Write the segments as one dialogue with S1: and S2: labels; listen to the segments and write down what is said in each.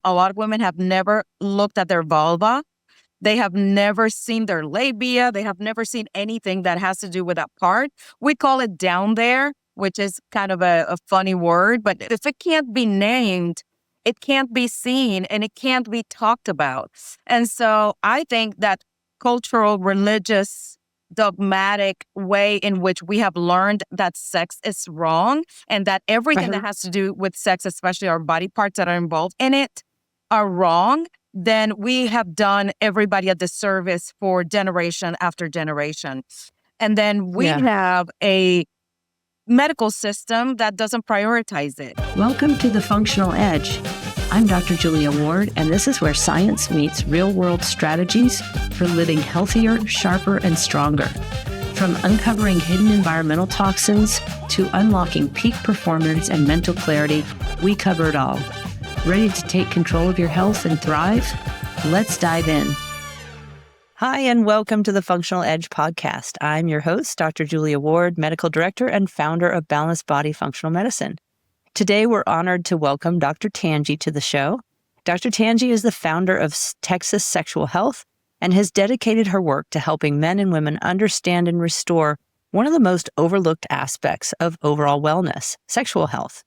S1: A lot of women have never looked at their vulva. They have never seen their labia. They have never seen anything that has to do with that part. We call it down there, which is kind of a funny word. But if it can't be named, it can't be seen and it can't be talked about. And so I think that cultural, religious, dogmatic way in which we have learned that sex is wrong and that everything that has to do with sex, especially our body parts that are involved in it, are wrong, then we have done everybody a disservice for generation after generation. And then we have a medical system that doesn't prioritize it.
S2: Welcome to The Functional Edge. I'm Dr. Julia Ward, and this is where science meets real-world strategies for living healthier, sharper, and stronger. From uncovering hidden environmental toxins to unlocking peak performance and mental clarity, we cover it all. Ready to take control of your health and thrive? Let's dive in.
S3: Hi, and welcome to the Functional Edge podcast. I'm your host, Dr. Julia Ward, medical director and founder of Balanced Body Functional Medicine. Today, we're honored to welcome Dr. Tangie to the show. Dr. Tangie is the founder of Texas Sexual Health and has dedicated her work to helping men and women understand and restore one of the most overlooked aspects of overall wellness, sexual health.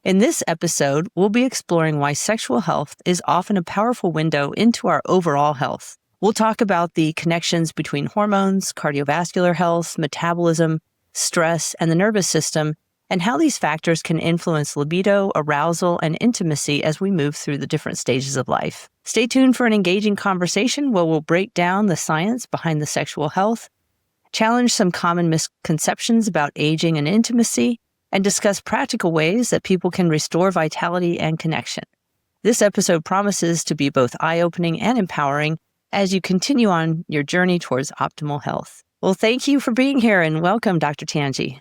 S3: In this episode, we'll be exploring why sexual health is often a powerful window into our overall health. We'll talk about the connections between hormones, cardiovascular health, metabolism, stress, and the nervous system, and how these factors can influence libido, arousal, and intimacy as we move through the different stages of life. Stay tuned for an engaging conversation where we'll break down the science behind the sexual health, challenge some common misconceptions about aging and intimacy, and discuss practical ways that people can restore vitality and connection. This episode promises to be both eye-opening and empowering as you continue on your journey towards optimal health. Well, thank you for being here and welcome, Dr. Tangie.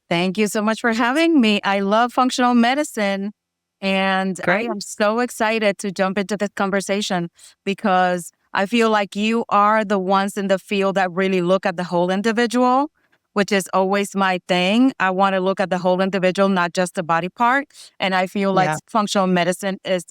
S1: Thank you so much for having me. I love functional medicine, and
S3: Great.
S1: I am so excited to jump into this conversation because I feel like you are the ones in the field that really look at the whole individual, which is always my thing. I want to look at the whole individual, not just the body part. And I feel like functional medicine is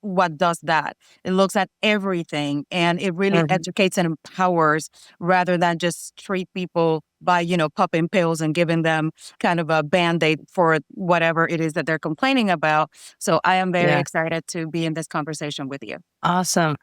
S1: what does that. It looks at everything and it really educates and empowers rather than just treat people by, popping pills and giving them kind of a Band-Aid for whatever it is that they're complaining about. So I am very excited to be in this conversation with you.
S3: Awesome.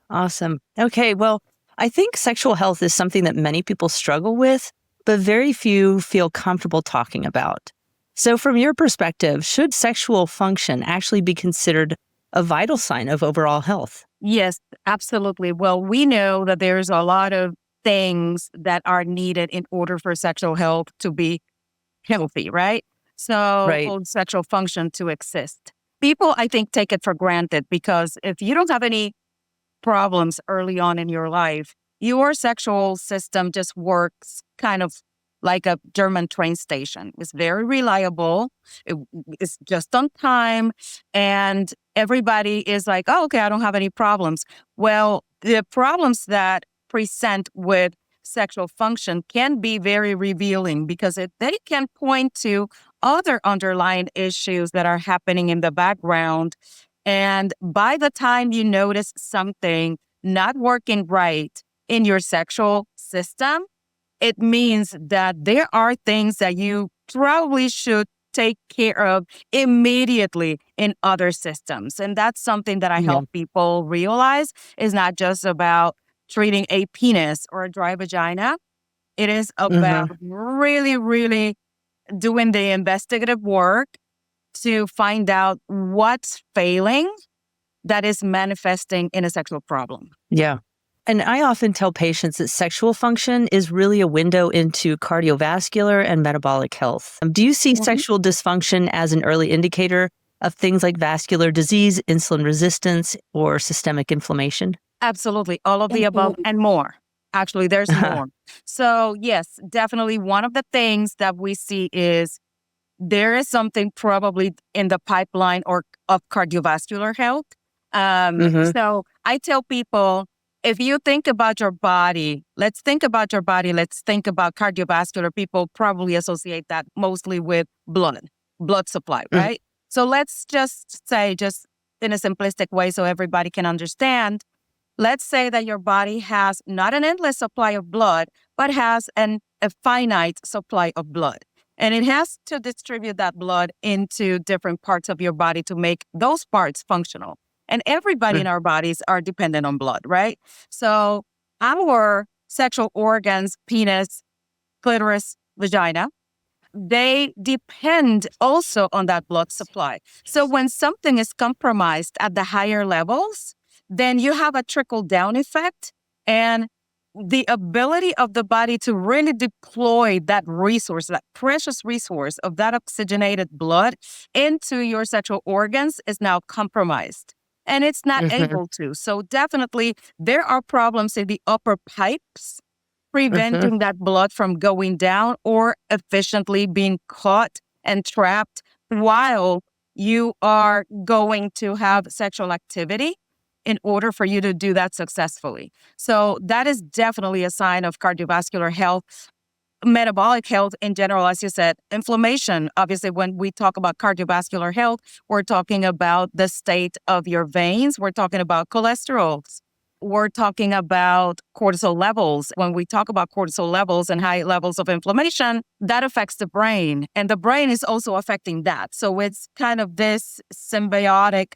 S3: Okay, well, I think sexual health is something that many people struggle with, but very few feel comfortable talking about. So from your perspective, should sexual function actually be considered a vital sign of overall health?
S1: Yes, absolutely. Well, we know that there's a lot of things that are needed in order for sexual health to be healthy, right? So for sexual function to exist. People, I think, take it for granted because if you don't have any problems early on in your life, your sexual system just works kind of like a German train station. It's very reliable. It's just on time. And everybody is like, oh, okay, I don't have any problems. Well, the problems that present with sexual function can be very revealing because they can point to other underlying issues that are happening in the background. And by the time you notice something not working right in your sexual system, it means that there are things that you probably should take care of immediately in other systems. And that's something that I help people realize is not just about treating a penis or a dry vagina. It is about really, really doing the investigative work to find out what's failing that is manifesting in a sexual problem.
S3: Yeah. And I often tell patients that sexual function is really a window into cardiovascular and metabolic health. Do you see sexual dysfunction as an early indicator of things like vascular disease, insulin resistance, or systemic inflammation?
S1: Absolutely. All of the above and more. Actually, there's more. So yes, definitely one of the things that we see is there is something probably in the pipeline or of cardiovascular health. So I tell people, if you think about your body, let's think about cardiovascular. People probably associate that mostly with blood supply, right? So let's just say, in a simplistic way so everybody can understand. Let's say that your body has not an endless supply of blood, but has a finite supply of blood. And it has to distribute that blood into different parts of your body to make those parts functional. And everybody in our bodies are dependent on blood, right? So our sexual organs, penis, clitoris, vagina, they depend also on that blood supply. So when something is compromised at the higher levels, then you have a trickle down effect, and the ability of the body to really deploy that resource, that precious resource of that oxygenated blood into your sexual organs is now compromised. And it's not able to. So definitely there are problems in the upper pipes preventing that blood from going down or efficiently being caught and trapped while you are going to have sexual activity in order for you to do that successfully. So that is definitely a sign of cardiovascular health, metabolic health in general, as you said, inflammation. Obviously, when we talk about cardiovascular health, we're talking about the state of your veins. We're talking about cholesterol. We're talking about cortisol levels. When we talk about cortisol levels and high levels of inflammation, that affects the brain. And the brain is also affecting that. So it's kind of this symbiotic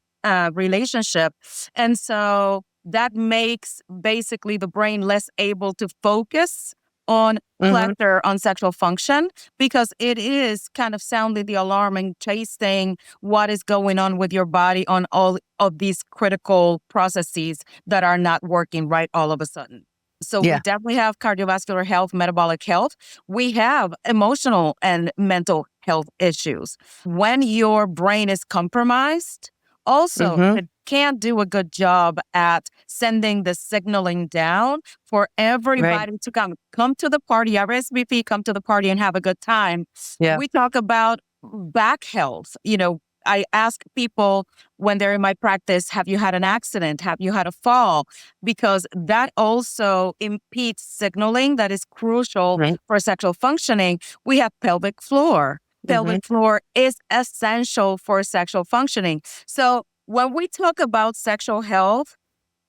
S1: relationship. And so that makes basically the brain less able to focus on pleasure, on sexual function, because it is kind of sounding the alarm and chasing what is going on with your body on all of these critical processes that are not working right all of a sudden. So we definitely have cardiovascular health, metabolic health. We have emotional and mental health issues. When your brain is compromised, also, it can't do a good job at sending the signaling down for everybody to come to the party, RSVP, come to the party and have a good time. We talk about back health. You know, I ask people when they're in my practice, have you had an accident? Have you had a fall? Because that also impedes signaling that is crucial for sexual functioning. We have pelvic floor. Pelvic floor is essential for sexual functioning. So when we talk about sexual health,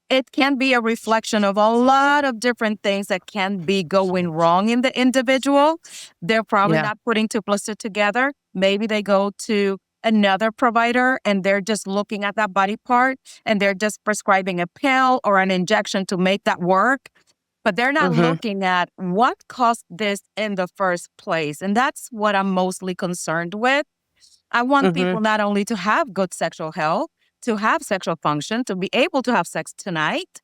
S1: it can be a reflection of a lot of different things that can be going wrong in the individual. They're probably not putting 2 plus 2 together. Maybe they go to another provider and they're just looking at that body part and they're just prescribing a pill or an injection to make that work. But they're not looking at what caused this in the first place. And that's what I'm mostly concerned with. I want people not only to have good sexual health, to have sexual function, to be able to have sex tonight,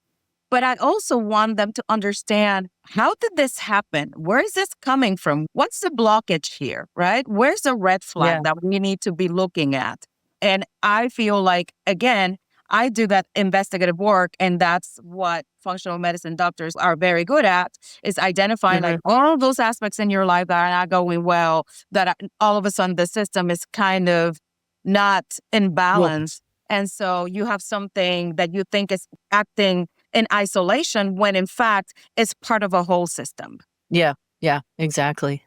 S1: but I also want them to understand, how did this happen? Where is this coming from? What's the blockage here, right? Where's the red flag that we need to be looking at? And I feel like, again, I do that investigative work, and that's what functional medicine doctors are very good at, is identifying like all of those aspects in your life that are not going well, that all of a sudden the system is kind of not in balance. And so you have something that you think is acting in isolation when in fact it's part of a whole system.
S3: Yeah, exactly.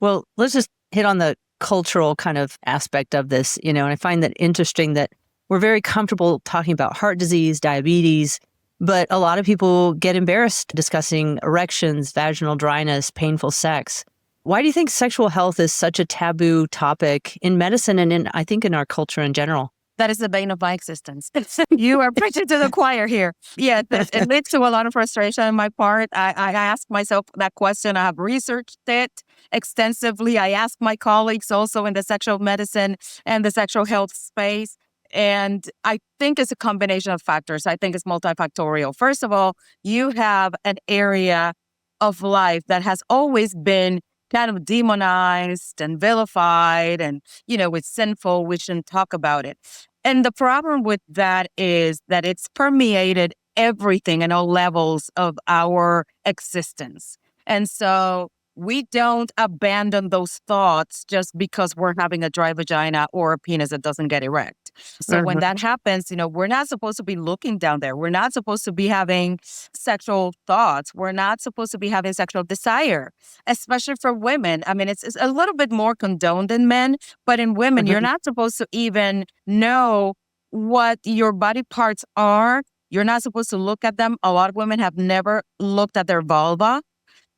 S3: Well, let's just hit on the cultural kind of aspect of this, and I find that interesting that we're very comfortable talking about heart disease, diabetes, but a lot of people get embarrassed discussing erections, vaginal dryness, painful sex. Why do you think sexual health is such a taboo topic in medicine and I think in our culture in general?
S1: That is the bane of my existence. You are preaching to the choir here. Yeah, it leads to a lot of frustration on my part. I ask myself that question. I have researched it extensively. I ask my colleagues also in the sexual medicine and the sexual health space. And I think it's a combination of factors. I think it's multifactorial. First of all, you have an area of life that has always been kind of demonized and vilified and, it's sinful. We shouldn't talk about it. And the problem with that is that it's permeated everything and all levels of our existence. And so we don't abandon those thoughts just because we're having a dry vagina or a penis that doesn't get erect. So when that happens, we're not supposed to be looking down there. We're not supposed to be having sexual thoughts. We're not supposed to be having sexual desire, especially for women. I mean, it's a little bit more condoned in men, but in women, you're not supposed to even know what your body parts are. You're not supposed to look at them. A lot of women have never looked at their vulva.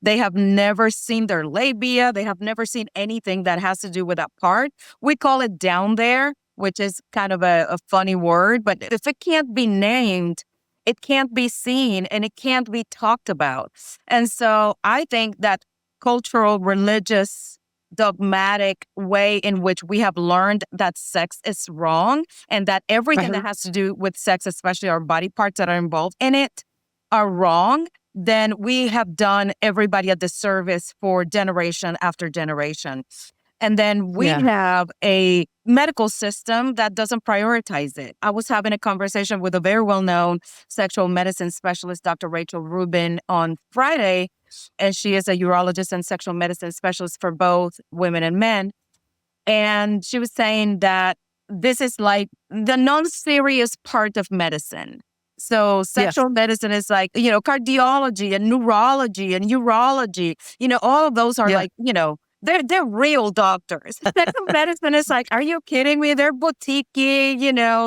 S1: They have never seen their labia. They have never seen anything that has to do with that part. We call it down there, which is kind of a funny word. But if it can't be named, it can't be seen and it can't be talked about. And so I think that cultural, religious, dogmatic way in which we have learned that sex is wrong and that everything that has to do with sex, especially our body parts that are involved in it, are wrong, then we have done everybody a disservice for generation after generation. And then we have a medical system that doesn't prioritize it. I was having a conversation with a very well-known sexual medicine specialist, Dr. Rachel Rubin, on Friday, and she is a urologist and sexual medicine specialist for both women and men. And she was saying that this is like the non-serious part of medicine. So sexual medicine is like, cardiology and neurology and urology, all of those are like, they're real doctors. Sexual medicine is like, are you kidding me? They're boutique-y,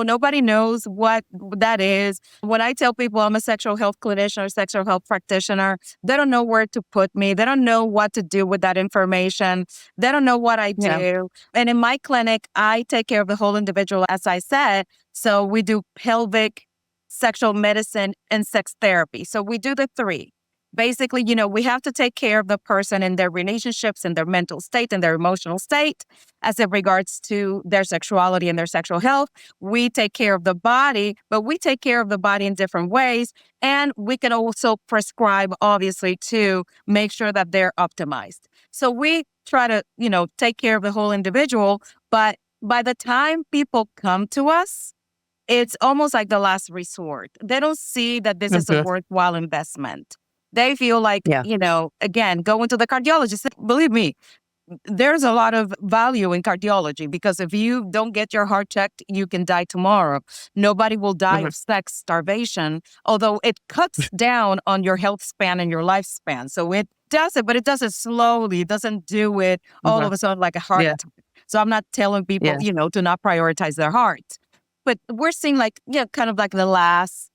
S1: nobody knows what that is. When I tell people I'm a sexual health clinician or sexual health practitioner, they don't know where to put me. They don't know what to do with that information. They don't know what I do. And in my clinic, I take care of the whole individual, as I said. So we do pelvic, sexual medicine, and sex therapy. So we do the three. Basically, we have to take care of the person and their relationships and their mental state and their emotional state as it regards to their sexuality and their sexual health. We take care of the body, but we take care of the body in different ways. And we can also prescribe, obviously, to make sure that they're optimized. So we try to, take care of the whole individual. But by the time people come to us, it's almost like the last resort. They don't see that this is a worthwhile investment. They feel like, again, going to the cardiologist. Believe me, there's a lot of value in cardiology because if you don't get your heart checked, you can die tomorrow. Nobody will die of sex starvation, although it cuts down on your health span and your lifespan. So it does it, but it does it slowly. It doesn't do it all of a sudden like a heart attack. So I'm not telling people, to not prioritize their heart. But we're seeing kind of like the last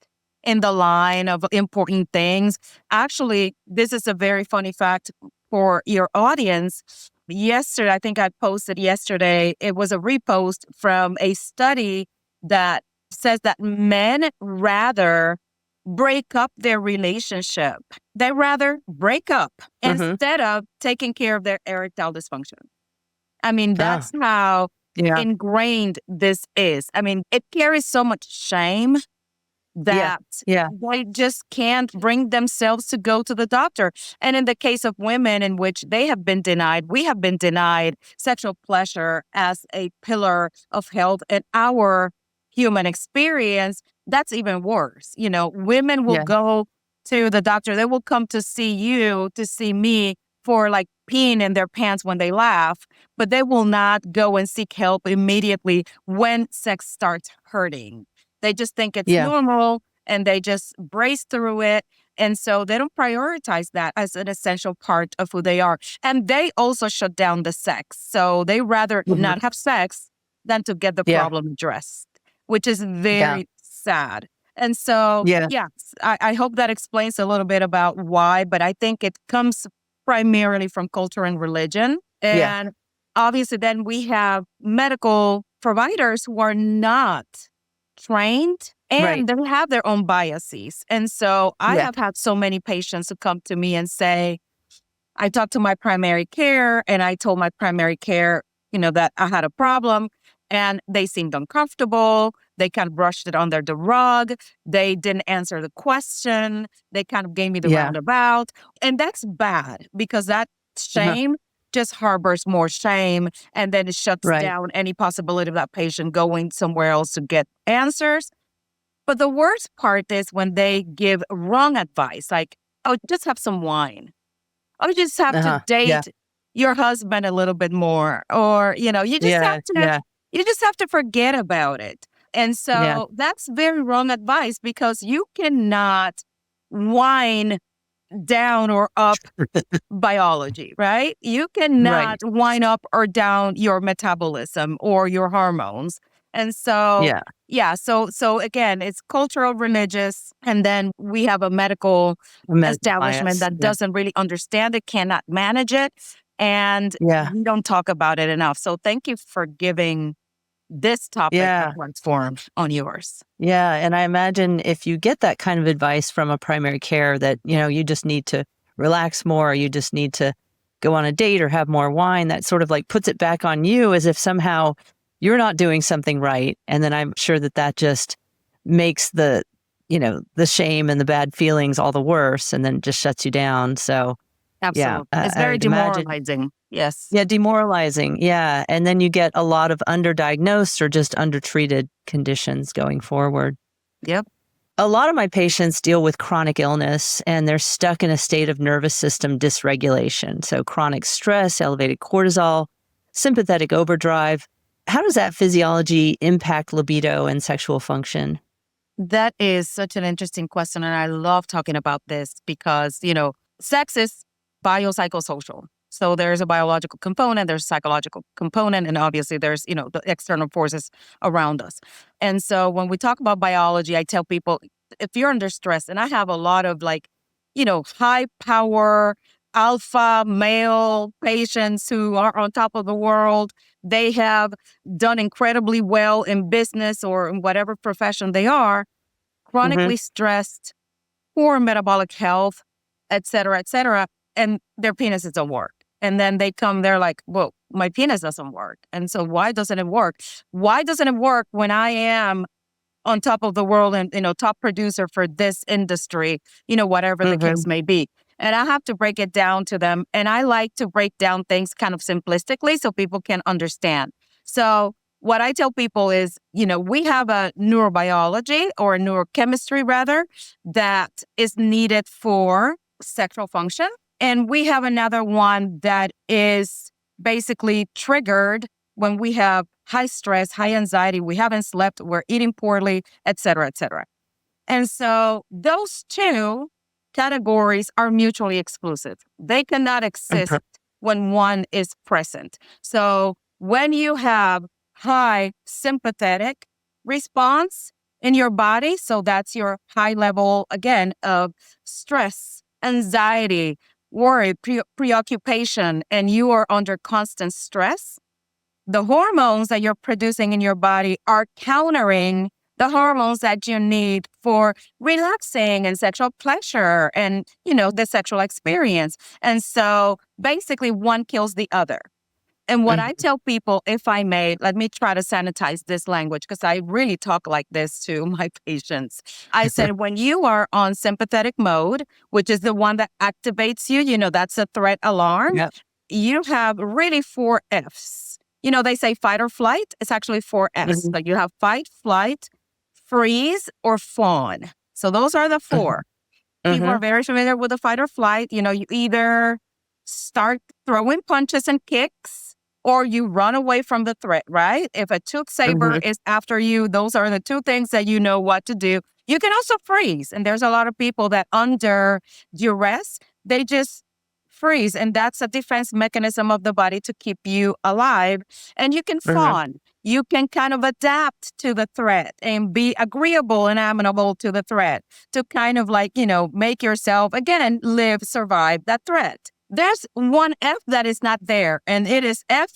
S1: in the line of important things. Actually, this is a very funny fact for your audience. Yesterday, I think I posted yesterday, it was a repost from a study that says that men rather break up their relationship. They rather break up instead of taking care of their erectile dysfunction. I mean, that's how ingrained this is. I mean, it carries so much shame that they just can't bring themselves to go to the doctor. And in the case of women in which they have been denied, we have been denied sexual pleasure as a pillar of health in our human experience, that's even worse. Women will go to the doctor. They will come to see you, to see me for like peeing in their pants when they laugh, but they will not go and seek help immediately when sex starts hurting. They just think it's normal and they just brace through it. And so they don't prioritize that as an essential part of who they are. And they also shut down the sex. So they rather not have sex than to get the problem addressed, which is very sad. And so, I hope that explains a little bit about why, but I think it comes primarily from culture and religion. And obviously then we have medical providers who are not trained and they have their own biases. And so I have had so many patients who come to me and say, I talked to my primary care and I told my primary care, that I had a problem and they seemed uncomfortable. They kind of brushed it under the rug. They didn't answer the question. They kind of gave me the roundabout. And that's bad because that shame just harbors more shame, and then it shuts down any possibility of that patient going somewhere else to get answers. But the worst part is when they give wrong advice, like, oh, just have some wine. Oh, you just have to date your husband a little bit more. Or, you just have to forget about it. And so that's very wrong advice because you cannot wine down or up biology, right? You cannot wind up or down your metabolism or your hormones. And so, so again, it's cultural, religious, and then we have a medical establishment that doesn't really understand it, cannot manage it, and we don't talk about it enough. So thank you for giving this topic a platform on yours.
S3: Yeah. And I imagine if you get that kind of advice from a primary care that, you just need to relax more, or you just need to go on a date or have more wine, that sort of like puts it back on you as if somehow you're not doing something right. And then I'm sure that just makes the shame and the bad feelings all the worse, and then just shuts you down. So
S1: absolutely. It's very demoralizing. Yes.
S3: Yeah, demoralizing. Yeah. And then you get a lot of underdiagnosed or just undertreated conditions going forward.
S1: Yep.
S3: A lot of my patients deal with chronic illness, and they're stuck in a state of nervous system dysregulation. So chronic stress, elevated cortisol, sympathetic overdrive. How does that physiology impact libido and sexual function?
S1: That is such an interesting question. And I love talking about this because, sex is biopsychosocial. So there's a biological component, there's a psychological component, and obviously there's, the external forces around us. And so when we talk about biology, I tell people, if you're under stress, and I have a lot of high power, alpha male patients who are on top of the world, they have done incredibly well in business or in whatever profession they are, chronically stressed, poor metabolic health, et cetera, and their penises don't work. And then they're like, well, my penis doesn't work. And so why doesn't it work? Why doesn't it work when I am on top of the world and, top producer for this industry, whatever the case may be? And I have to break it down to them. And I like to break down things kind of simplistically so people can understand. So what I tell people is, we have a neurobiology or neurochemistry rather that is needed for sexual function. And we have another one that is basically triggered when we have high stress, high anxiety, we haven't slept, we're eating poorly, et cetera, et cetera. And so those two categories are mutually exclusive. They cannot exist when one is present. So when you have high sympathetic response in your body, so that's your high level, again, of stress, anxiety, worry, preoccupation, and you are under constant stress, the hormones that you're producing in your body are countering the hormones that you need for relaxing and sexual pleasure and, the sexual experience. And so basically one kills the other. And what I tell people, if I may, let me try to sanitize this language because I really talk like this to my patients. I said, when you are on sympathetic mode, which is the one that activates you, that's a threat alarm, you have really 4 Fs. They say fight or flight. It's actually 4 Fs. So you have fight, flight, freeze, or fawn. So those are the 4. People are very familiar with the fight or flight. You either start throwing punches and kicks, or you run away from the threat, right? If a tooth saber is after you, those are the 2 things that you know what to do. You can also freeze. And there's a lot of people that under duress, they just freeze. And that's a defense mechanism of the body to keep you alive. And you can fawn. You can kind of adapt to the threat and be agreeable and amenable to the threat to kind of make yourself, again, survive that threat. There's 1 F that is not there, and it is Fuck.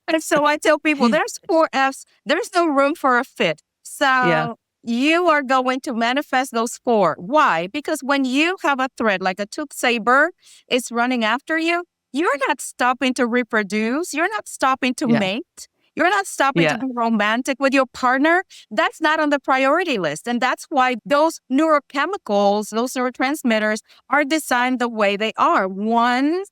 S1: And so I tell people there's 4 Fs. There's no room for a fit. So you are going to manifest those 4. Why? Because when you have a threat, like a tooth saber is running after you, you're not stopping to reproduce. You're not stopping to mate. You're not stopping to be romantic with your partner. That's not on the priority list. And that's why those neurochemicals, those neurotransmitters are designed the way they are.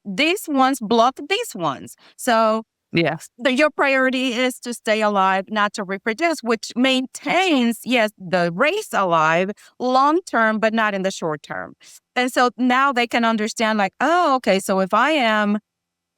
S1: These ones block these ones. So your priority is to stay alive, not to reproduce, which maintains, the race alive long term, but not in the short term. And so now they can understand okay, so if I am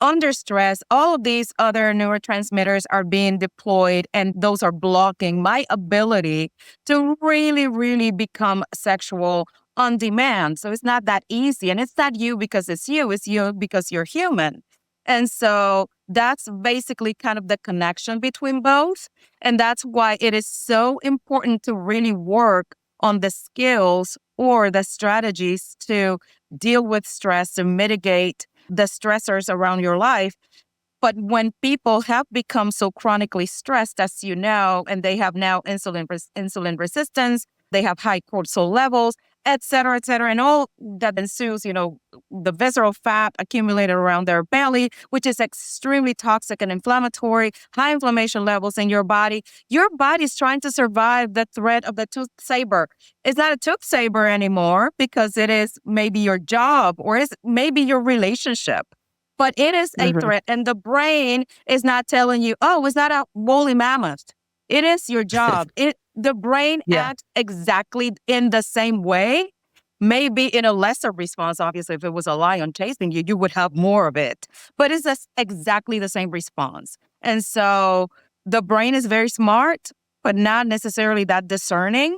S1: under stress, all of these other neurotransmitters are being deployed, and those are blocking my ability to really, really become sexual on demand. So it's not that easy. And it's not you because it's you because you're human. And so that's basically kind of the connection between both. And that's why it is so important to really work on the skills or the strategies to deal with stress and mitigate the stressors around your life. But when people have become so chronically stressed, as you know, and they have now insulin resistance, they have high cortisol levels, et cetera, and all that ensues, the visceral fat accumulated around their belly, which is extremely toxic and inflammatory, high inflammation levels in your body. Your body's trying to survive the threat of the tooth saber. It's not a tooth saber anymore because it is maybe your job or is maybe your relationship. But it is a threat, and the brain is not telling you, oh, it's not a woolly mammoth. It is your job. The brain acts exactly in the same way, maybe in a lesser response. Obviously, if it was a lion chasing you, you would have more of it. But it's exactly the same response. And so the brain is very smart, but not necessarily that discerning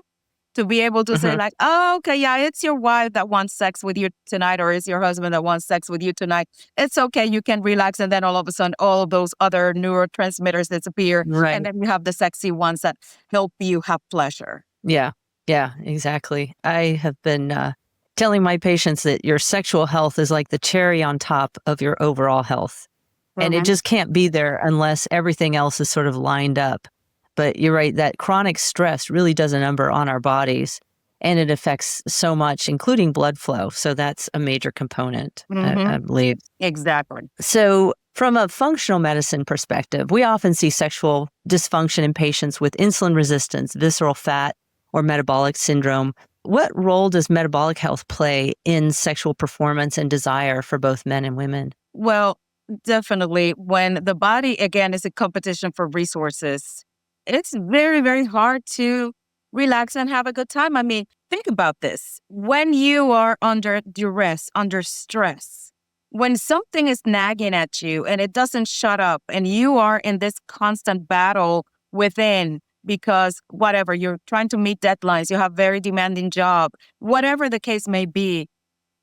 S1: to be able to say like, oh, okay, yeah, it's your wife that wants sex with you tonight, or it's your husband that wants sex with you tonight. It's okay, you can relax. And then all of a sudden, all of those other neurotransmitters disappear.
S3: Right.
S1: And then you have the sexy ones that help you have pleasure.
S3: Yeah, exactly. I have been telling my patients that your sexual health is like the cherry on top of your overall health. And it just can't be there unless everything else is sort of lined up. But you're right, that chronic stress really does a number on our bodies, and it affects so much, including blood flow. So that's a major component, I believe.
S1: Exactly.
S3: So from a functional medicine perspective, we often see sexual dysfunction in patients with insulin resistance, visceral fat, or metabolic syndrome. What role does metabolic health play in sexual performance and desire for both men and women?
S1: Well, definitely. When the body, again, is a competition for resources, it's very, very hard to relax and have a good time. I mean, think about this. When you are under duress, under stress, when something is nagging at you and it doesn't shut up and you are in this constant battle within because whatever, you're trying to meet deadlines, you have very demanding job, whatever the case may be.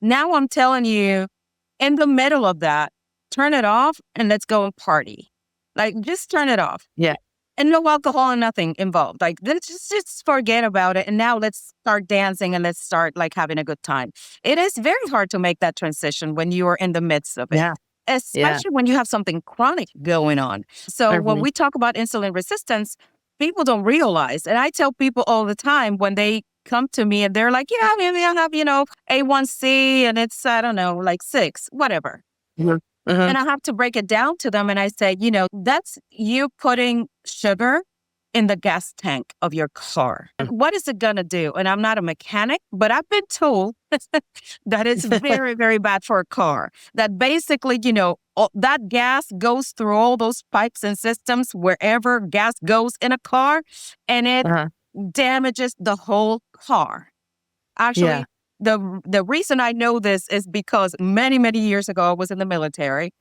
S1: Now I'm telling you, in the middle of that, turn it off and let's go and party. Like, just turn it off.
S3: Yeah.
S1: And no alcohol and nothing involved. Like, let's just forget about it. And now let's start dancing and let's start like having a good time. It is very hard to make that transition when you are in the midst of it.
S3: Yeah.
S1: Especially when you have something chronic going on. So when we talk about insulin resistance, people don't realize. And I tell people all the time when they come to me and they're like, yeah, I mean, I have, A1C and it's, I don't know, like 6, whatever. And I have to break it down to them. And I say, that's you putting sugar in the gas tank of your car. And what is it going to do? And I'm not a mechanic, but I've been told that it's very, very bad for a car. That basically, that gas goes through all those pipes and systems wherever gas goes in a car, and it damages the whole car. Actually, the reason I know this is because many, many years ago, I was in the military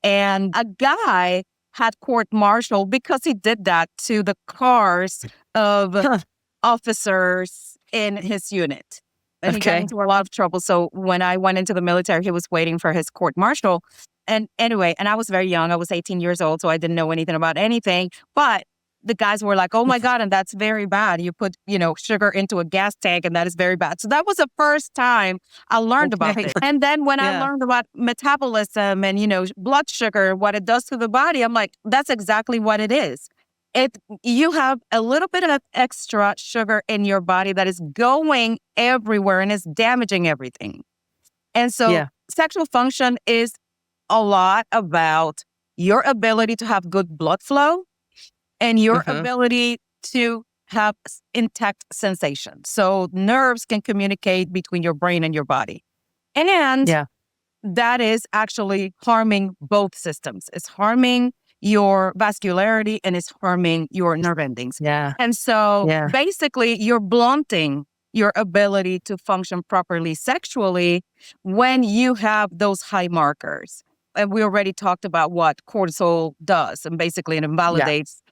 S1: and a guy had court-martialed because he did that to the cars of officers in his unit. And he got into a lot of trouble. So when I went into the military, he was waiting for his court-martial. And anyway, and I was very young. I was 18 years old, so I didn't know anything about anything. But the guys were like, oh my God, and that's very bad. You put, sugar into a gas tank and that is very bad. So that was the first time I learned about it. And then when I learned about metabolism and, blood sugar, what it does to the body, I'm like, that's exactly what it is. You have a little bit of extra sugar in your body that is going everywhere and is damaging everything. And so sexual function is a lot about your ability to have good blood flow and your ability to have intact sensation. So nerves can communicate between your brain and your body. And that is actually harming both systems. It's harming your vascularity and it's harming your nerve endings. And so basically you're blunting your ability to function properly sexually when you have those high markers. And we already talked about what cortisol does. And basically it invalidates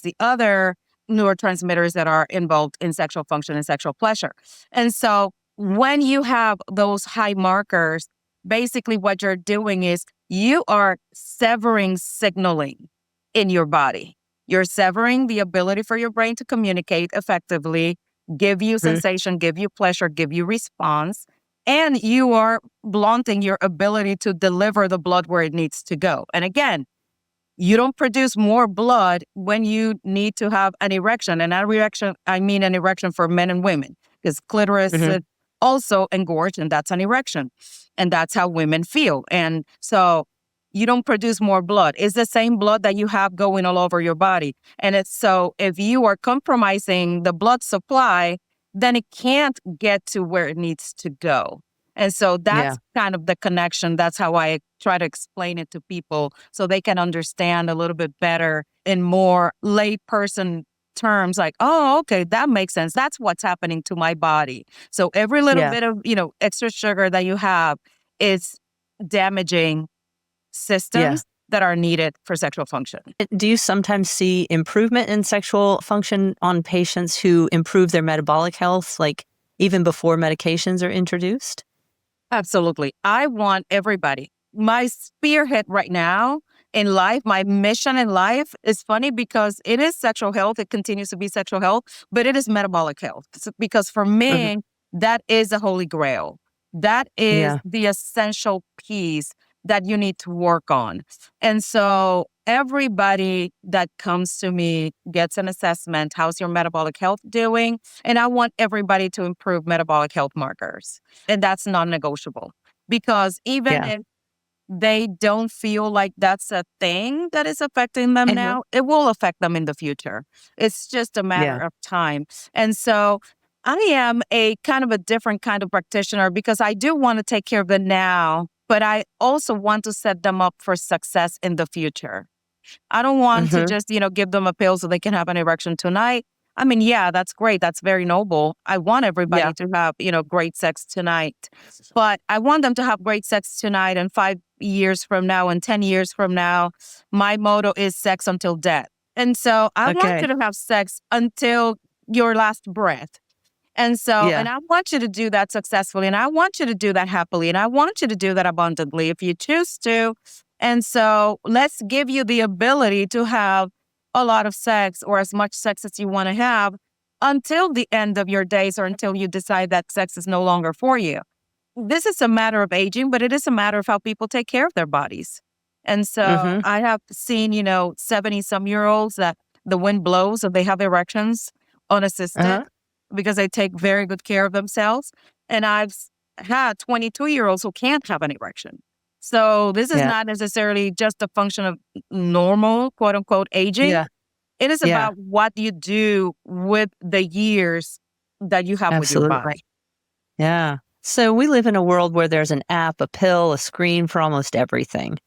S1: the other neurotransmitters that are involved in sexual function and sexual pleasure. And so when you have those high markers, basically what you're doing is you are severing signaling in your body. You're severing the ability for your brain to communicate effectively, give you sensation, give you pleasure, give you response, and you are blunting your ability to deliver the blood where it needs to go. And again, you don't produce more blood when you need to have an erection. And an erection, I mean an erection for men and women, because clitoris is also engorged, and that's an erection. And that's how women feel. And so you don't produce more blood. It's the same blood that you have going all over your body. And it's so if you are compromising the blood supply, then it can't get to where it needs to go. And so that's kind of the connection. That's how I try to explain it to people so they can understand a little bit better in more layperson terms, like, oh, okay, that makes sense. That's what's happening to my body. So every little bit of, extra sugar that you have is damaging systems that are needed for sexual function.
S3: Do you sometimes see improvement in sexual function on patients who improve their metabolic health, like even before medications are introduced?
S1: Absolutely. I want everybody. My spearhead right now in life, my mission in life is funny because it is sexual health. It continues to be sexual health, but it is metabolic health. Because for me, that is a holy grail. That is the essential piece that you need to work on. And so everybody that comes to me gets an assessment. How's your metabolic health doing? And I want everybody to improve metabolic health markers. And that's non-negotiable because even if they don't feel like that's a thing that is affecting them now, it will affect them in the future. It's just a matter of time. And so I am a kind of a different kind of practitioner because I do want to take care of the now, but I also want to set them up for success in the future. I don't want to just, give them a pill so they can have an erection tonight. I mean, yeah, that's great. That's very noble. I want everybody to have, great sex tonight. But I want them to have great sex tonight, and 5 years from now and 10 years from now, my motto is sex until death. And so I want you to have sex until your last breath. And so, and I want you to do that successfully, and I want you to do that happily, and I want you to do that abundantly if you choose to. And so let's give you the ability to have a lot of sex or as much sex as you want to have until the end of your days or until you decide that sex is no longer for you. This is a matter of aging, but it is a matter of how people take care of their bodies. And so I have seen, 70-some-year-olds that the wind blows and they have erections unassisted because they take very good care of themselves. And I've had 22-year-olds who can't have an erection. So this is not necessarily just a function of normal, quote unquote, aging. It is about what you do with the years that you have with your body.
S3: Yeah. So we live in a world where there's an app, a pill, a screen for almost everything.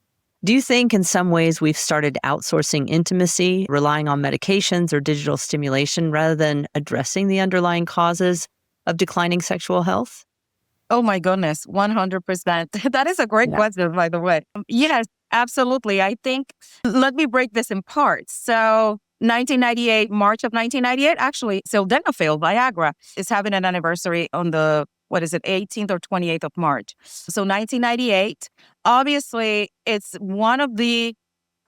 S3: Do you think in some ways we've started outsourcing intimacy, relying on medications or digital stimulation rather than addressing the underlying causes of declining sexual health?
S1: Oh my goodness, 100%. That is a great question, by the way. Yes, absolutely. I think, let me break this in parts. So 1998, March of 1998, actually, sildenafil, Viagra, is having an anniversary on the 18th or 28th of March. So 1998, obviously, it's one of the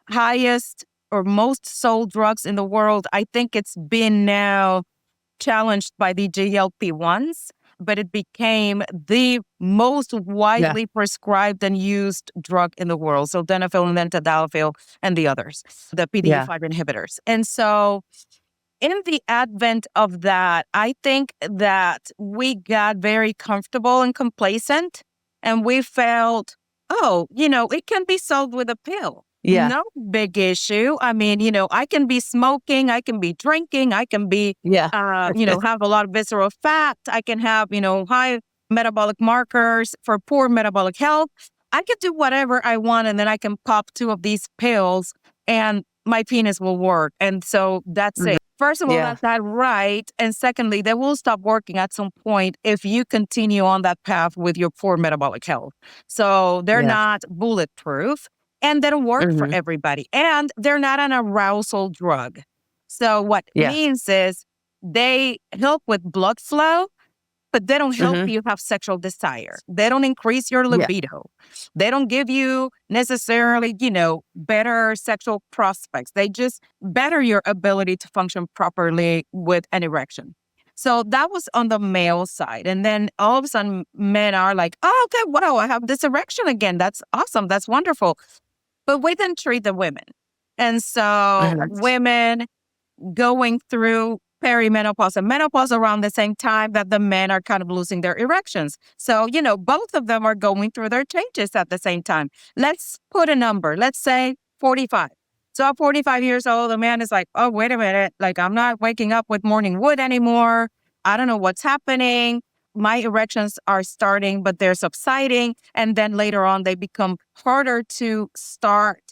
S1: highest or most sold drugs in the world. I think it's been now challenged by the GLP-1s, but it became the most widely prescribed and used drug in the world. So sildenafil and then tadalafil and the others, the PDE5 inhibitors. And so in the advent of that, I think that we got very comfortable and complacent, and we felt, it can be solved with a pill. No big issue. I mean, I can be smoking, I can be drinking, I can be, have a lot of visceral fat. I can have, high metabolic markers for poor metabolic health. I can do whatever I want, and then I can pop 2 of these pills and my penis will work. And so that's it. First of all, that's not right. And secondly, they will stop working at some point if you continue on that path with your poor metabolic health. So they're not bulletproof. And they don't work for everybody. And they're not an arousal drug. So what it means is they help with blood flow, but they don't help you have sexual desire. They don't increase your libido. They don't give you necessarily, better sexual prospects. They just better your ability to function properly with an erection. So that was on the male side. And then all of a sudden, men are like, oh, okay, wow, I have this erection again. That's awesome. That's wonderful. But we didn't treat the women. And so women going through perimenopause and menopause around the same time that the men are kind of losing their erections. So, both of them are going through their changes at the same time. Let's put a number. Let's say 45. So at 45 years old, the man is like, oh, wait a minute. Like, I'm not waking up with morning wood anymore. I don't know what's happening. My erections are starting, but they're subsiding. And then later on, they become harder to start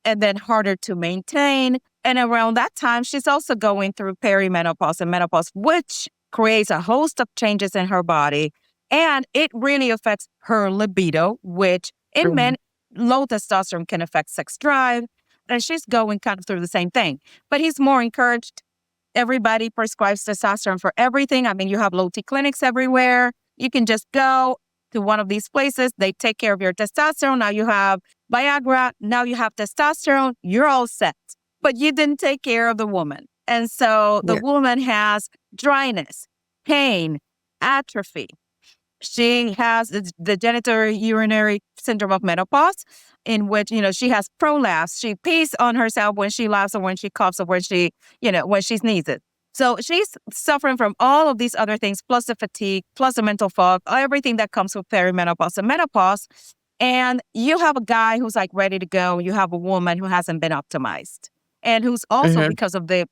S1: and then harder to maintain. And around that time, she's also going through perimenopause and menopause, which creates a host of changes in her body. And it really affects her libido, which in men, low testosterone can affect sex drive. And she's going kind of through the same thing. But he's more encouraged. Everybody prescribes testosterone for everything. I mean, you have low T clinics everywhere. You can just go to one of these places. They take care of your testosterone. Now you have Viagra. Now you have testosterone. You're all set. But you didn't take care of the woman. And so the woman has dryness, pain, atrophy. She has the genitourinary syndrome of menopause, in which, she has prolapse. She pees on herself when she laughs or when she coughs or when she sneezes. So she's suffering from all of these other things, plus the fatigue, plus the mental fog, everything that comes with perimenopause and menopause. And you have a guy who's like ready to go. You have a woman who hasn't been optimized. And who's also, because of the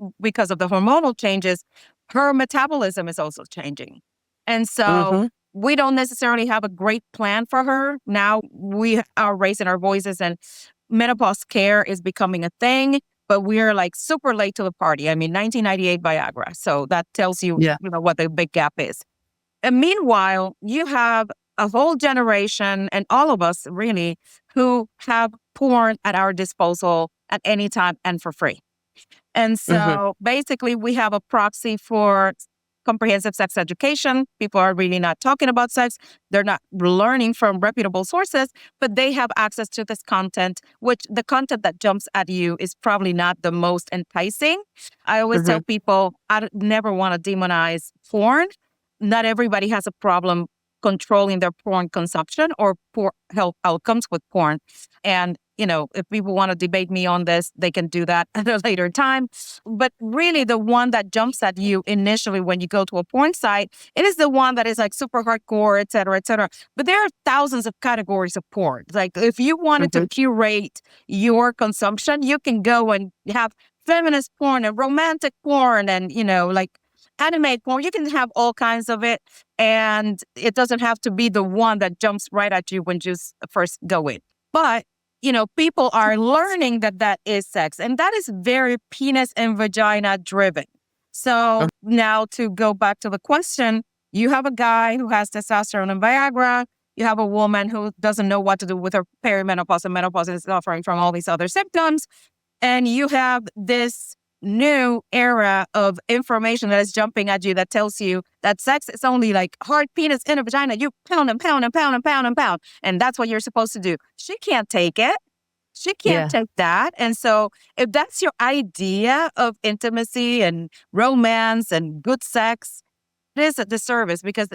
S1: hormonal changes, her metabolism is also changing. And so we don't necessarily have a great plan for her. Now we are raising our voices and menopause care is becoming a thing, but we're like super late to the party. I mean, 1998 Viagra. So that tells you, what the big gap is. And meanwhile, you have a whole generation and all of us really who have porn at our disposal at any time and for free. And so basically we have a proxy for comprehensive sex education. People are really not talking about sex. They're not learning from reputable sources, but they have access to this content, which the content that jumps at you is probably not the most enticing. I always tell people, I never want to demonize porn. Not everybody has a problem controlling their porn consumption or poor health outcomes with porn. And, if people want to debate me on this, they can do that at a later time. But really the one that jumps at you initially when you go to a porn site, it is the one that is like super hardcore, et cetera, et cetera. But there are thousands of categories of porn. Like if you wanted to curate your consumption, you can go and have feminist porn and romantic porn and, like anime porn. You can have all kinds of it. And it doesn't have to be the one that jumps right at you when you first go in. But, people are learning that is sex. And that is very penis and vagina driven. So now to go back to the question, you have a guy who has testosterone and Viagra. You have a woman who doesn't know what to do with her perimenopause and menopause and is suffering from all these other symptoms. And you have this new era of information that is jumping at you that tells you that sex is only like hard penis in a vagina. You pound and pound and pound and pound and pound. And that's what you're supposed to do. She can't take it. She can't take that. And so if that's your idea of intimacy and romance and good sex, it is a disservice because,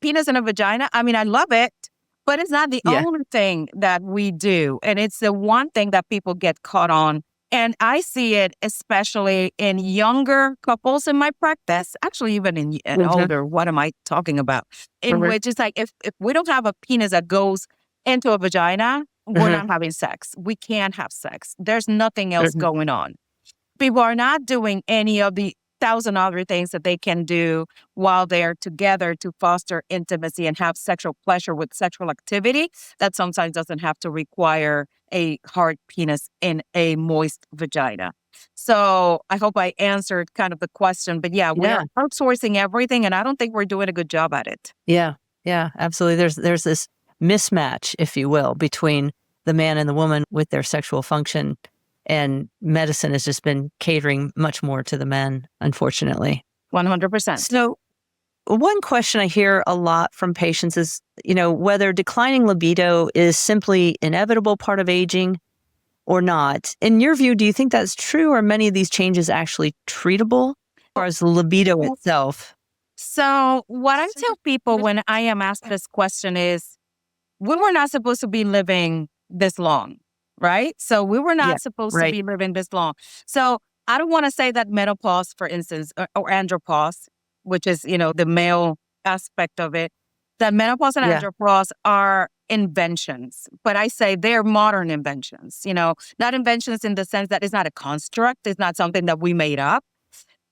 S1: penis in a vagina, I mean, I love it, but it's not the only thing that we do. And it's the one thing that people get caught on. And I see it especially in younger couples in my practice, actually even in older, what am I talking about? In which it's like, if we don't have a penis that goes into a vagina, we're not having sex. We can't have sex. There's nothing else going on. People are not doing any of the 1,000 other things that they can do while they're together to foster intimacy and have sexual pleasure with sexual activity that sometimes doesn't have to require a hard penis in a moist vagina. So I hope I answered kind of the question, but we're outsourcing everything and I don't think we're doing a good job at it.
S3: Yeah, absolutely. There's this mismatch, if you will, between the man and the woman with their sexual function. And medicine has just been catering much more to the men, unfortunately.
S1: 100%.
S3: So One question I hear a lot from patients is, whether declining libido is simply inevitable part of aging or not. In your view, do you think that's true, or are many of these changes actually treatable, or as libido itself?
S1: So what I tell people when I am asked this question is, we were not supposed to be living this long, right? So we were not supposed to be living this long. So I don't want to say that menopause, for instance, or andropause, which is, the male aspect of it, that menopause and andropause are inventions. But I say they're modern inventions, not inventions in the sense that it's not a construct. It's not something that we made up.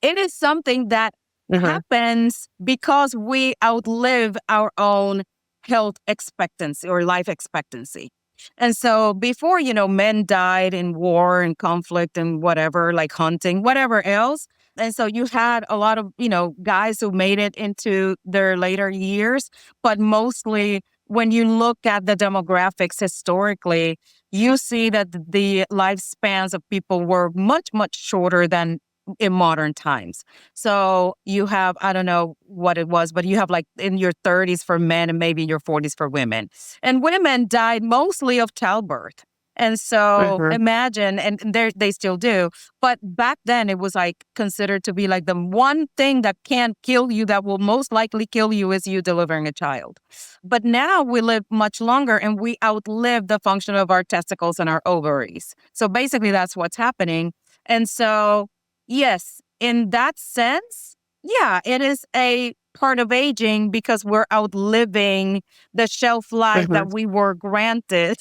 S1: It is something that happens because we outlive our own health expectancy or life expectancy. And so before, men died in war and conflict and whatever, like hunting, whatever else. And so you had a lot of, guys who made it into their later years. But mostly when you look at the demographics historically, you see that the lifespans of people were much, much shorter than in modern times. So you have, I don't know what it was, but you have like in your 30s for men and maybe in your 40s for women. And women died mostly of childbirth. And so imagine, and they still do, but back then it was like considered to be like the one thing that can't kill you, that will most likely kill you, is you delivering a child. But now we live much longer and we outlive the function of our testicles and our ovaries. So basically that's what's happening. And so yes, in that sense, yeah, it is a part of aging because we're outliving the shelf life that we were granted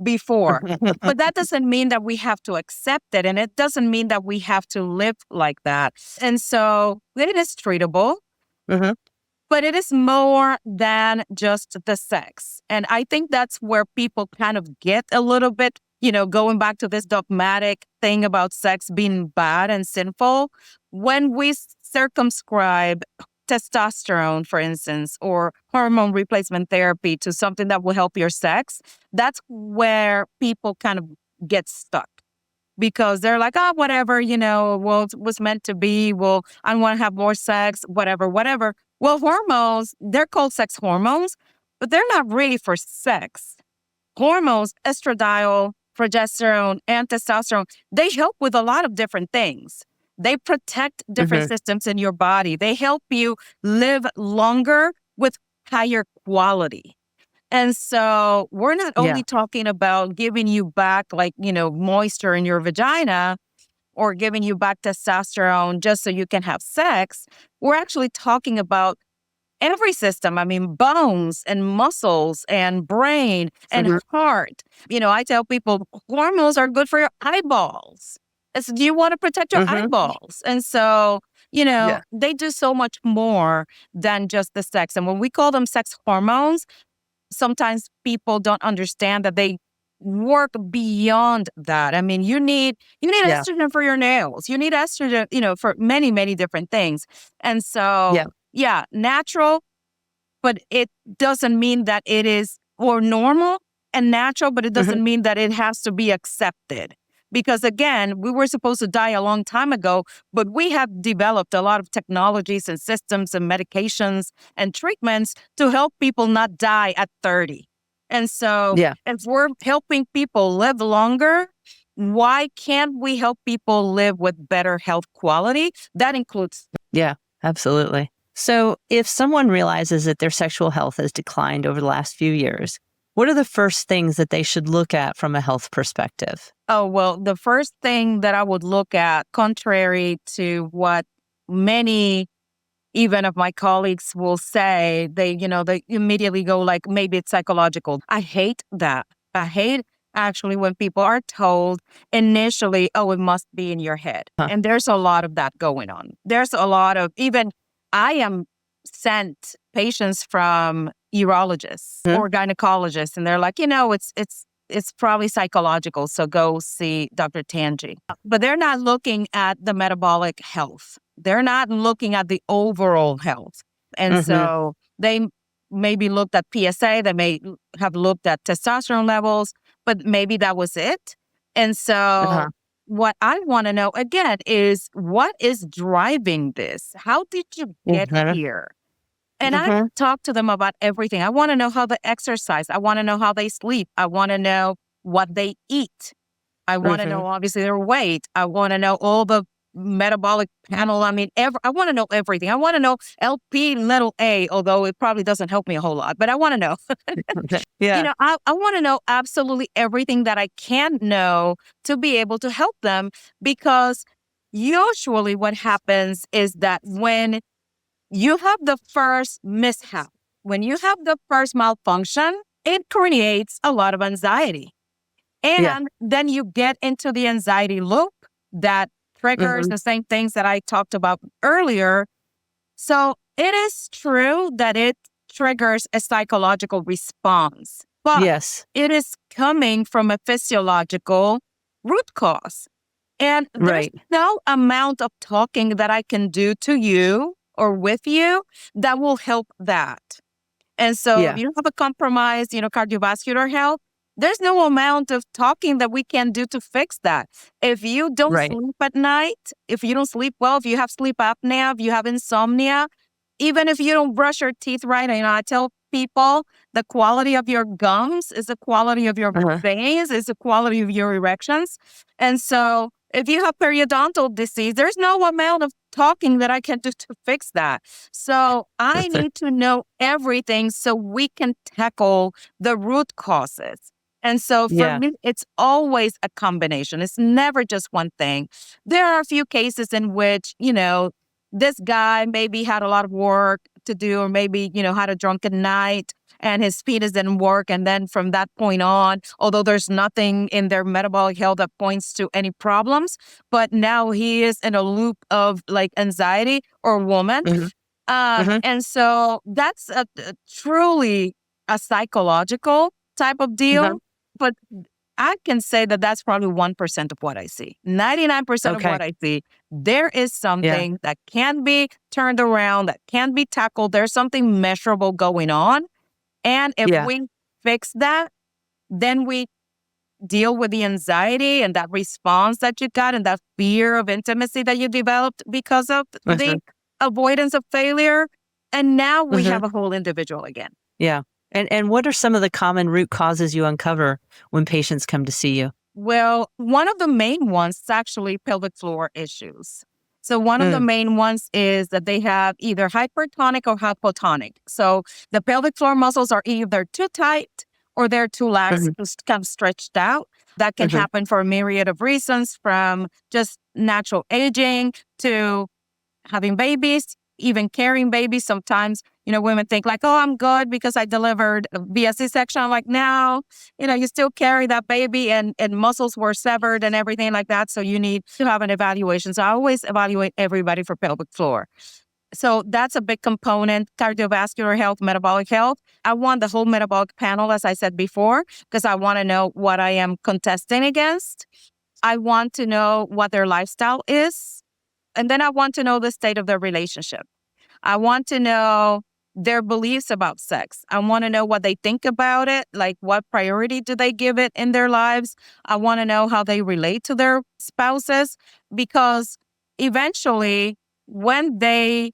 S1: before. But that doesn't mean that we have to accept it. And it doesn't mean that we have to live like that. And so it is treatable. But it is more than just the sex. And I think that's where people kind of get a little bit, going back to this dogmatic thing about sex being bad and sinful. When we circumscribe testosterone, for instance, or hormone replacement therapy to something that will help your sex, that's where people kind of get stuck. Because they're like, oh, whatever, well, it was meant to be. Well, I want to have more sex, whatever. Well, hormones, they're called sex hormones, but they're not really for sex. Hormones, estradiol, progesterone, and testosterone, they help with a lot of different things. They protect different systems in your body. They help you live longer with higher quality. And so we're not only talking about giving you back moisture in your vagina or giving you back testosterone just so you can have sex. We're actually talking about every system. I mean, bones and muscles and brain and heart. I tell people hormones are good for your eyeballs. Do you want to protect your eyeballs? And so, they do so much more than just the sex. And when we call them sex hormones, sometimes people don't understand that they work beyond that. I mean, you need estrogen for your nails. You need estrogen, for many, many different things. And so, natural, but it doesn't mean that it is or normal and natural, but it doesn't mean that it has to be accepted. Because again, we were supposed to die a long time ago, but we have developed a lot of technologies and systems and medications and treatments to help people not die at 30. And so if we're helping people live longer, why can't we help people live with better health quality? That includes.
S3: Yeah, absolutely. So if someone realizes that their sexual health has declined over the last few years, what are the first things that they should look at from a health perspective?
S1: Oh, well, the first thing that I would look at, contrary to what many even of my colleagues will say, they immediately go like, maybe it's psychological. I hate that. I hate actually when people are told initially, oh, it must be in your head. And there's a lot of that going on. There's a lot of, even I am sent patients from urologists or gynecologists, and they're like, it's probably psychological, so go see Dr. Tangie. But they're not looking at the metabolic health. They're not looking at the overall health. And so they maybe looked at PSA, they may have looked at testosterone levels, but maybe that was it. And so what I want to know, again, is what is driving this? How did you get here? And I talk to them about everything. I want to know how they exercise. I want to know how they sleep. I want to know what they eat. I want to know, obviously, their weight. I want to know all the metabolic panel. I mean, I want to know everything. I want to know LP little a, although it probably doesn't help me a whole lot, but I want to know.
S3: Yeah.
S1: I want to know absolutely everything that I can know to be able to help them, because usually what happens is that when you have the first mishap, when you have the first malfunction, it creates a lot of anxiety. And then you get into the anxiety loop that triggers the same things that I talked about earlier. So it is true that it triggers a psychological response, but it is coming from a physiological root cause. And there's no amount of talking that I can do to you or with you that will help that. And so if you have a compromised, cardiovascular health, there's no amount of talking that we can do to fix that. If you don't sleep at night, if you don't sleep well, if you have sleep apnea, if you have insomnia, even if you don't brush your teeth right, I tell people the quality of your gums is the quality of your veins, is the quality of your erections. And so if you have periodontal disease, there's no amount of talking that I can do to fix that. So I need to know everything so we can tackle the root causes. And so for me, it's always a combination. It's never just one thing. There are a few cases in which, this guy maybe had a lot of work to do, or maybe, had a drunken night and his fetus didn't work. And then from that point on, although there's nothing in their metabolic health that points to any problems, but now he is in a loop of like anxiety, or woman. And so that's truly a psychological type of deal. But I can say that that's probably 1% of what I see. 99% of what I see, there is something that can be turned around, that can be tackled. There's something measurable going on. And if we fix that, then we deal with the anxiety and that response that you got and that fear of intimacy that you developed because of the avoidance of failure. And now we have a whole individual again.
S3: Yeah. And what are some of the common root causes you uncover when patients come to see you?
S1: Well, one of the main ones is actually pelvic floor issues. So one of the main ones is that they have either hypertonic or hypotonic. So the pelvic floor muscles are either too tight or they're too lax, just kind of stretched out. That can happen for a myriad of reasons, from just natural aging to having babies, even carrying babies. Sometimes, women think like, oh, I'm good because I delivered via C-section. I'm like, no, you still carry that baby and muscles were severed and everything like that. So you need to have an evaluation. So I always evaluate everybody for pelvic floor. So that's a big component. Cardiovascular health, metabolic health. I want the whole metabolic panel, as I said before, because I want to know what I am contesting against. I want to know what their lifestyle is. And then I want to know the state of their relationship. I want to know their beliefs about sex. I want to know what they think about it, like what priority do they give it in their lives. I want to know how they relate to their spouses, because eventually when they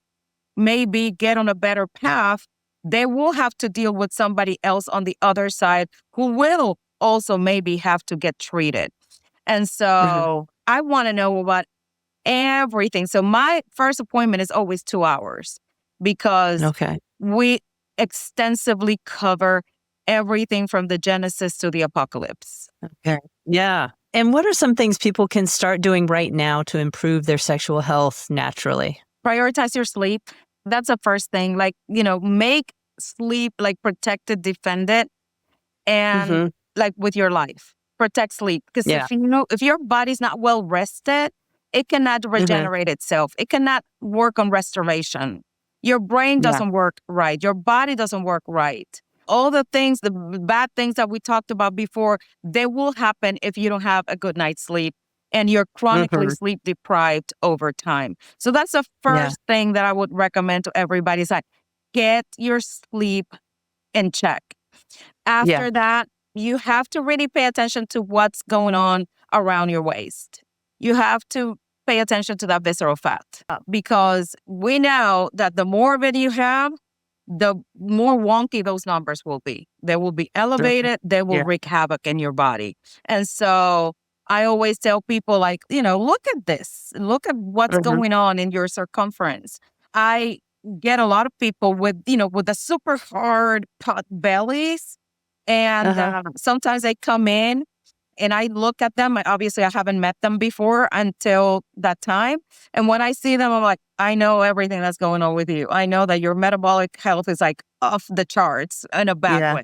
S1: maybe get on a better path, they will have to deal with somebody else on the other side who will also maybe have to get treated. And so I want to know about everything. So my first appointment is always 2 hours, because we extensively cover everything from the Genesis to the apocalypse.
S3: Okay. Yeah. And what are some things people can start doing right now to improve their sexual health naturally?
S1: Prioritize your sleep. That's the first thing. Like, make sleep like protected, defended, and like with your life. Protect sleep. Because if your body's not well rested, it cannot regenerate itself. It cannot work on restoration. Your brain doesn't work right. Your body doesn't work right. All the things, the bad things that we talked about before, they will happen if you don't have a good night's sleep and you're chronically sleep deprived over time. So that's the first thing that I would recommend to everybody, is like, get your sleep in check. After that, you have to really pay attention to what's going on around your waist. You have to pay attention to that visceral fat, because we know that the more of it you have, the more wonky those numbers will be. They will be elevated. They will wreak havoc in your body. And so I always tell people, like, look at this. Look at what's going on in your circumference. I get a lot of people with the super hard pot bellies. And sometimes they come in and I look at them. Obviously, I haven't met them before until that time. And when I see them, I'm like, I know everything that's going on with you. I know that your metabolic health is like off the charts in a bad way.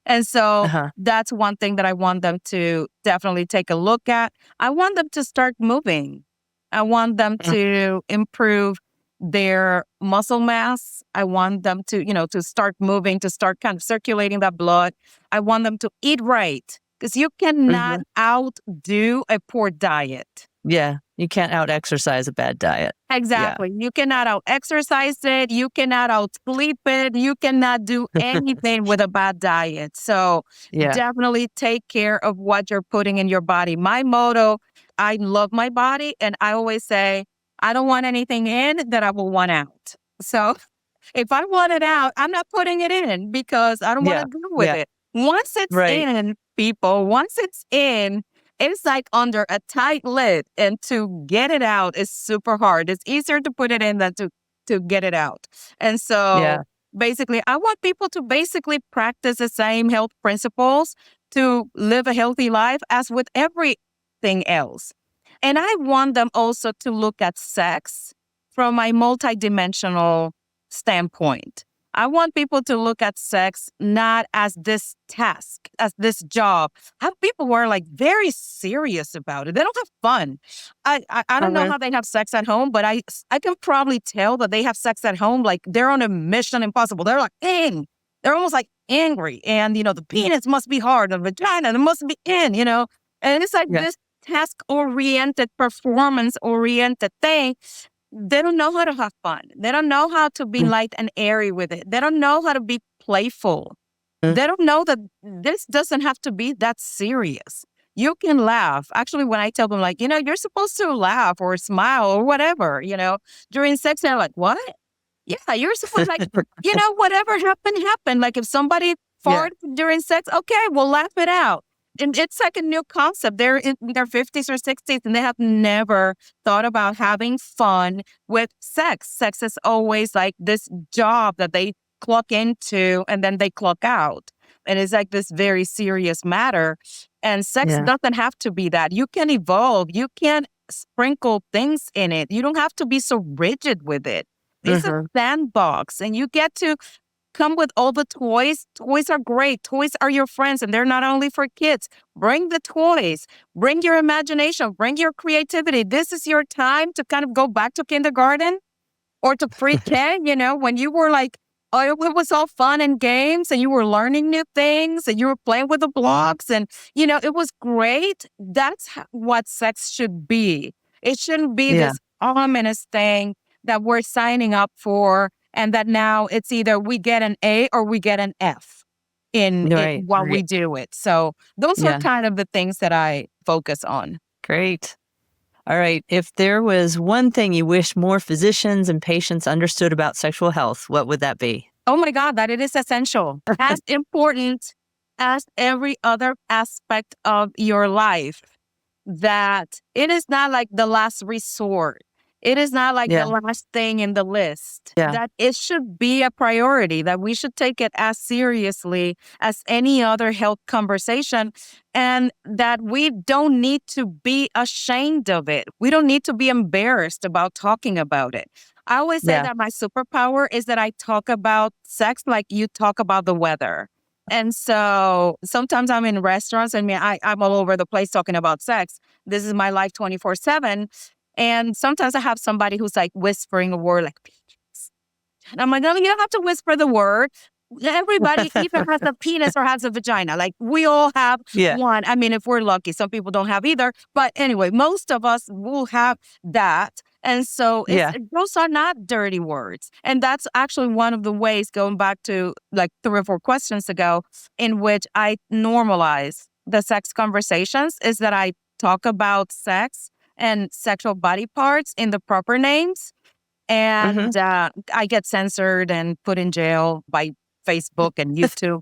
S1: And so that's one thing that I want them to definitely take a look at. I want them to start moving. I want them to improve their muscle mass. I want them to, to start moving, to start kind of circulating that blood. I want them to eat right, because you cannot outdo a poor diet.
S3: Yeah. You can't out-exercise a bad diet.
S1: Exactly. Yeah. You cannot out-exercise it. You cannot out-sleep it. You cannot do anything with a bad diet. So definitely take care of what you're putting in your body. My motto, I love my body. And I always say, I don't want anything in that I will want out. So if I want it out, I'm not putting it in, because I don't want to deal with it. Once it's in, people, once it's in, it's like under a tight lid, and to get it out is super hard. It's easier to put it in than to get it out. And so basically, I want people to basically practice the same health principles to live a healthy life as with everything else. And I want them also to look at sex from a multidimensional standpoint. I want people to look at sex not as this task, as this job. I have people who are like very serious about it. They don't have fun. I don't know how they have sex at home, but I can probably tell that they have sex at home like they're on a mission impossible. They're like, they're almost like angry. And, the penis must be hard, the vagina, it must be in, And it's like this task-oriented, performance-oriented thing. They don't know how to have fun. They don't know how to be light and airy with it. They don't know how to be playful. They don't know that this doesn't have to be that serious. You can laugh. Actually, when I tell them, like, you're supposed to laugh or smile or whatever, during sex, they're like, what? Yeah, you're supposed to, like, whatever happened. Like, if somebody farted during sex, okay, we'll laugh it out. And it's like a new concept. They're in their 50s or 60s, and they have never thought about having fun with sex. Sex is always like this job that they clock into and then they clock out. And it's like this very serious matter. And sex doesn't have to be that. You can evolve. You can sprinkle things in it. You don't have to be so rigid with it. It's a sandbox, and you get to come with all the toys. Toys are great. Toys are your friends, and they're not only for kids. Bring the toys. Bring your imagination. Bring your creativity. This is your time to kind of go back to kindergarten or to pre-K, when you were like, oh, it was all fun and games, and you were learning new things, and you were playing with the blocks, and, it was great. That's what sex should be. It shouldn't be this ominous thing that we're signing up for, and that now it's either we get an A or we get an F in while we do it. So those are kind of the things that I focus on.
S3: Great. All right. If there was one thing you wish more physicians and patients understood about sexual health, what would that be?
S1: Oh my God, that it is essential. As important as every other aspect of your life. That it is not like the last resort. It is not like the last thing in the list. That it should be a priority, that we should take it as seriously as any other health conversation, and that we don't need to be ashamed of it. We don't need to be embarrassed about talking about it. I always say that my superpower is that I talk about sex like you talk about the weather. And so sometimes I'm in restaurants, and I'm all over the place talking about sex. This is my life 24/7. And sometimes I have somebody who's like whispering a word like penis. And I'm like, no, you don't have to whisper the word. Everybody either has a penis or has a vagina. Like, we all have one. I mean, if we're lucky, some people don't have either. But anyway, most of us will have that. And so those are not dirty words. And that's actually one of the ways, going back to like 3 or 4 questions ago, in which I normalize the sex conversations, is that I talk about sex and sexual body parts in the proper names. And I get censored and put in jail by Facebook and YouTube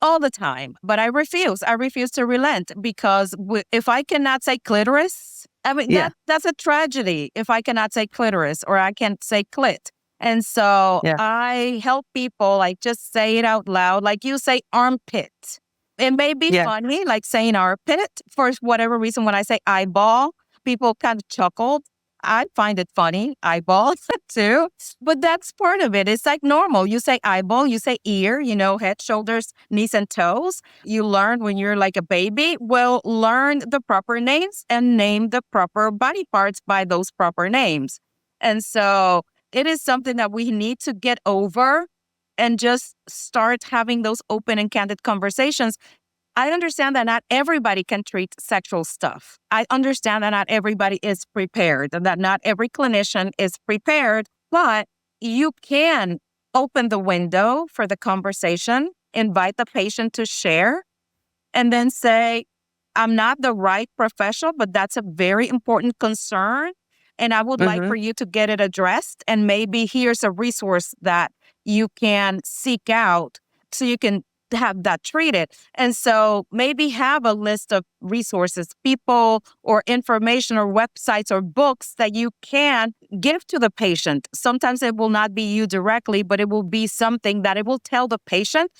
S1: all the time. But I refuse. I refuse to relent because if I cannot say clitoris, I mean, that's a tragedy if I cannot say clitoris or I can't say clit. And so I help people like just say it out loud. Like you say armpit. It may be funny, like saying armpit for whatever reason. When I say eyeball, people kind of chuckled. I find it funny, eyeball too. But that's part of it. It's like normal. You say eyeball, you say ear, head, shoulders, knees, and toes. You learn when you're like a baby. Well, learn the proper names and name the proper body parts by those proper names. And so it is something that we need to get over and just start having those open and candid conversations. I understand that not everybody can treat sexual stuff. I understand that not everybody is prepared and that not every clinician is prepared, but you can open the window for the conversation, invite the patient to share, and then say, I'm not the right professional, but that's a very important concern. And I would like for you to get it addressed. And maybe here's a resource that you can seek out so you can have that treated. And so maybe have a list of resources, people or information or websites or books that you can give to the patient. Sometimes it will not be you directly, but it will be something that it will tell the patient,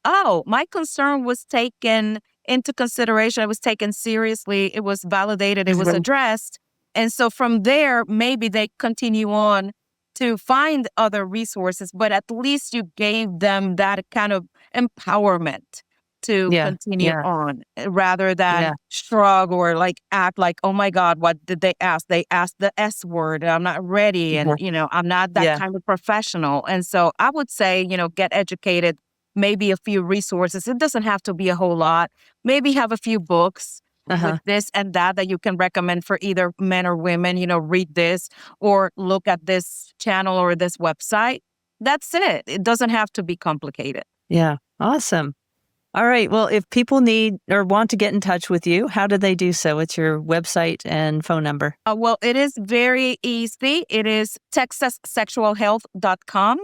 S1: oh, my concern was taken into consideration. It was taken seriously. It was validated. It was addressed. And so from there, maybe they continue on to find other resources, but at least you gave them that kind of empowerment to continue on rather than shrug or like act like, oh my God, what did they ask? They asked the S word. I'm not ready. And, I'm not that kind of professional. And so I would say, get educated, maybe a few resources. It doesn't have to be a whole lot. Maybe have a few books. With this and that you can recommend for either men or women, read this or look at this channel or this website. That's it. It doesn't have to be complicated.
S3: Yeah. Awesome. All right. Well, if people need or want to get in touch with you, how do they do so? What's your website and phone number?
S1: Well, it is very easy. It is texassexualhealth.com.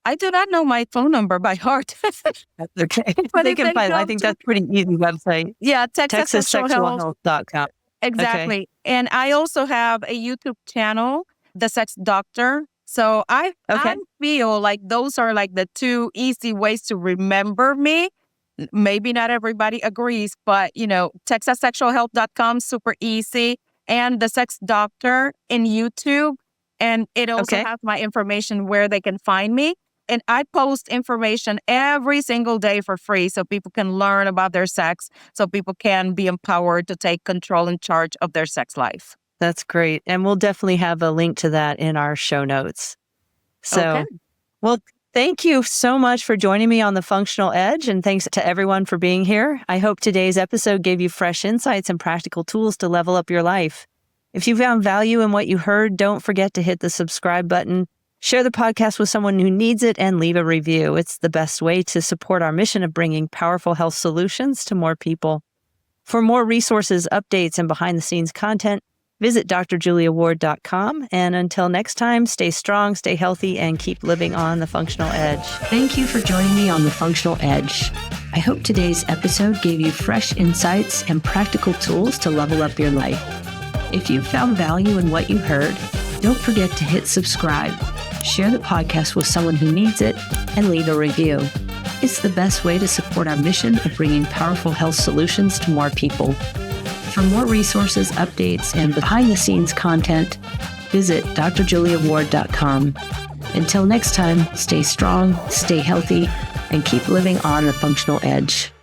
S1: I do not know my phone number by heart.
S3: That's okay. But they can find it. I think that's pretty easy website.
S1: Yeah, texassexualhealth.com. Exactly.
S3: Okay.
S1: And I also have a YouTube channel, The Sex Doctor. So I feel like those are like the two easy ways to remember me. Maybe not everybody agrees, but texassexualhealth.com, super easy. And The Sex Doctor in YouTube. And it also has my information where they can find me. And I post information every single day for free so people can learn about their sex, so people can be empowered to take control and charge of their sex life.
S3: That's great. And we'll definitely have a link to that in our show notes. So, well, thank you so much for joining me on The Functional Edge. And thanks to everyone for being here. I hope today's episode gave you fresh insights and practical tools to level up your life. If you found value in what you heard, don't forget to hit the subscribe button. Share the podcast with someone who needs it and leave a review. It's the best way to support our mission of bringing powerful health solutions to more people. For more resources, updates, and behind-the-scenes content, visit drjuliaward.com. And until next time, stay strong, stay healthy, and keep living on the functional edge.
S2: Thank you for joining me on The Functional Edge. I hope today's episode gave you fresh insights and practical tools to level up your life. If you found value in what you heard, don't forget to hit subscribe, share the podcast with someone who needs it, and leave a review. It's the best way to support our mission of bringing powerful health solutions to more people. For more resources, updates, and behind-the-scenes content, visit drjuliaward.com. Until next time, stay strong, stay healthy, and keep living on the functional edge.